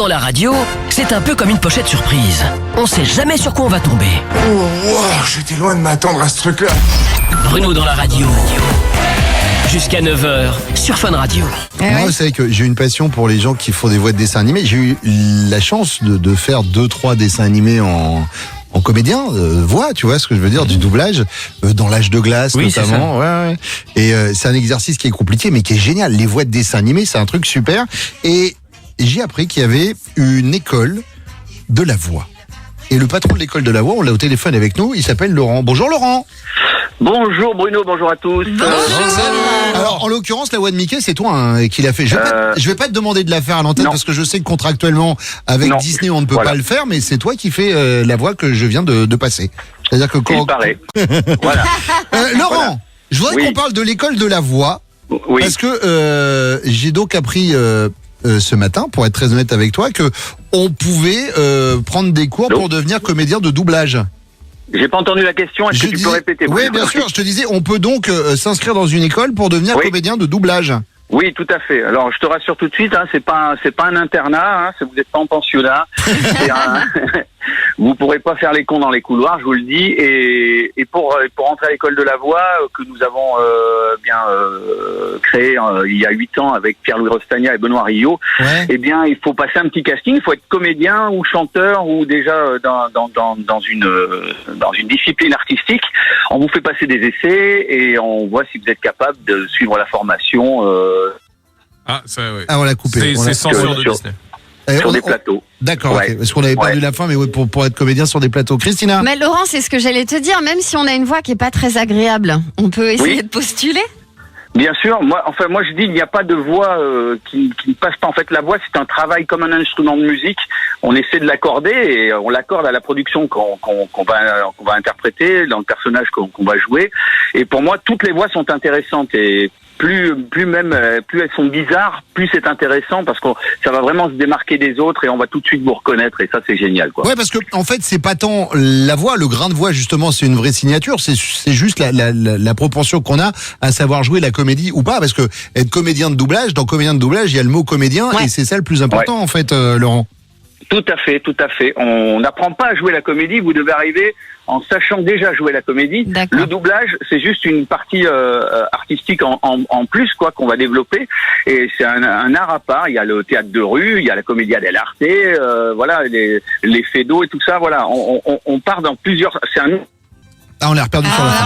dans la radio, c'est un peu comme une pochette surprise. On sait jamais sur quoi on va tomber. Oh, wow, j'étais loin de m'attendre à ce truc-là. Bruno dans la radio. Jusqu'à 9h sur Fun Radio. Moi, vous savez que j'ai une passion pour les gens qui font des voix de dessins animés. J'ai eu la chance de faire 2-3 dessins animés en comédien, voix, tu vois ce que je veux dire, du doublage, dans l'âge de glace notamment. Ouais. Et c'est un exercice qui est compliqué, mais qui est génial. Les voix de dessins animés, c'est un truc super. Et j'ai appris qu'il y avait une école de la voix. Et le patron de l'école de la voix, on l'a au téléphone avec nous, il s'appelle Laurent. Bonjour Laurent. Bonjour Bruno, bonjour à tous. Alors en l'occurrence la voix de Mickey c'est toi qui l'a fait. Je vais pas te demander de la faire à l'antenne parce que je sais que contractuellement avec Disney on ne peut pas le faire, mais c'est toi qui fais la voix que je viens de passer. C'est-à-dire que quand... Il paraît. Voilà. Laurent, je voudrais qu'on parle de l'école de la voix parce que j'ai donc appris ce matin, pour être très honnête avec toi, que on pouvait prendre des cours pour devenir comédien de doublage. J'ai pas entendu la question, est-ce que tu peux répéter? Oui, bien sûr, je te disais, on peut donc s'inscrire dans une école pour devenir comédien de doublage. Oui, tout à fait. Alors, je te rassure tout de suite, c'est pas un internat, vous n'êtes pas en pensionnat. Vous pourrez pas faire les cons dans les couloirs, je vous le dis. Et pour entrer à l'école de la voix que nous avons créé il y a 8 ans avec Pierre-Louis Rostagna et Benoît Rio, eh bien, il faut passer un petit casting. Il faut être comédien ou chanteur ou déjà dans une discipline artistique. On vous fait passer des essais et on voit si vous êtes capable de suivre la formation. On l'a coupé. C'est censure de Disney. Sur des plateaux. D'accord, parce qu'on avait perdu la fin, mais pour être comédien sur des plateaux. Christina? Mais Laurent, c'est ce que j'allais te dire, même si on a une voix qui est pas très agréable, on peut essayer de postuler? Bien sûr, moi je dis il n'y a pas de voix qui ne passe pas. En fait, la voix c'est un travail comme un instrument de musique. On essaie de l'accorder et on l'accorde à la production qu'on va interpréter, dans le personnage qu'on va jouer. Et pour moi, toutes les voix sont intéressantes et plus elles sont bizarres, plus c'est intéressant parce que ça va vraiment se démarquer des autres et on va tout de suite vous reconnaître et ça c'est génial quoi. Ouais, parce que en fait c'est pas tant la voix, le grain de voix justement, c'est une vraie signature, c'est juste la proportion qu'on a à savoir jouer la comédie ou pas, parce que être comédien de doublage, dans comédien de doublage, il y a le mot comédien et c'est ça le plus important en fait, Laurent. Tout à fait. On n'apprend pas à jouer la comédie, vous devez arriver en sachant déjà jouer la comédie. Le doublage, c'est juste une partie artistique en plus qu'on va développer. Et c'est un art à part. Il y a le théâtre de rue, il y a la commedia dell'arte, les fédos et tout ça. Voilà, on part dans plusieurs. C'est un. On l'a reperdu sur la fin.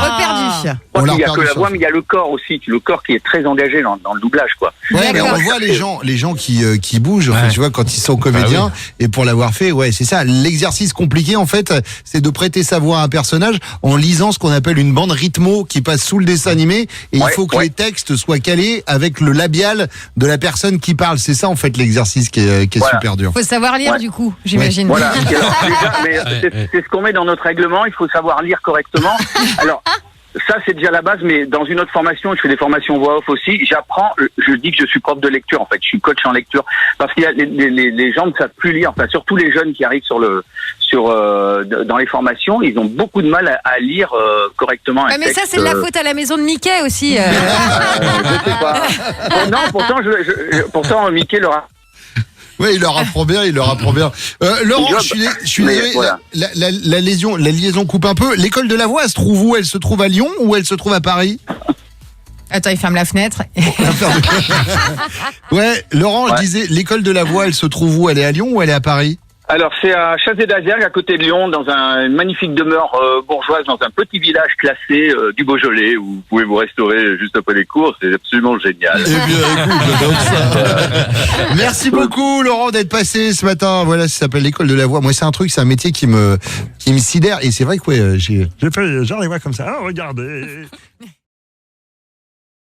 On l'a reperdu. Il n'y a que la voix, mais il y a le corps aussi. Le corps qui est très engagé dans le doublage, quoi. Ouais, mais on voit les gens qui bougent, enfin, tu vois, quand ils sont comédiens. Et pour l'avoir fait, c'est ça. L'exercice compliqué, en fait, c'est de prêter sa voix à un personnage en lisant ce qu'on appelle une bande rythmo qui passe sous le dessin animé. Et il faut que les textes soient calés avec le labial de la personne qui parle. C'est ça, en fait, l'exercice qui est super dur. Faut savoir lire, du coup, j'imagine. Voilà. C'est ce qu'on met dans notre règlement. Il faut savoir lire correctement. Alors, ça c'est déjà la base, mais dans une autre formation, je fais des formations voix off aussi, j'apprends, je dis que je suis prof de lecture en fait, je suis coach en lecture, parce qu'il y a les gens ne savent plus lire, enfin surtout les jeunes qui arrivent dans les formations, ils ont beaucoup de mal à lire correctement un texte. Mais ça c'est de la faute à la maison de Mickey aussi. Je sais pas. Non, pourtant Mickey leur a... Oui, il leur apprend bien. Laurent, je suis désolé, la liaison coupe un peu. L'école de la voix, elle se trouve où? Elle se trouve à Lyon ou elle se trouve à Paris? Attends, il ferme la fenêtre. Laurent, je disais, l'école de la voix, elle se trouve où? Elle est à Lyon ou elle est à Paris? Alors, c'est à Chazé-d'Azergues, à côté de Lyon, dans une magnifique demeure bourgeoise, dans un petit village classé du Beaujolais, où vous pouvez vous restaurer juste après les cours. C'est absolument génial. Eh bien, écoute, j'adore ça. Merci beaucoup, Laurent, d'être passé ce matin. Voilà, ça s'appelle l'école de la voix. Moi, c'est un métier qui me sidère. Et c'est vrai que, j'ai fait genre les voix comme ça. Ah, regardez.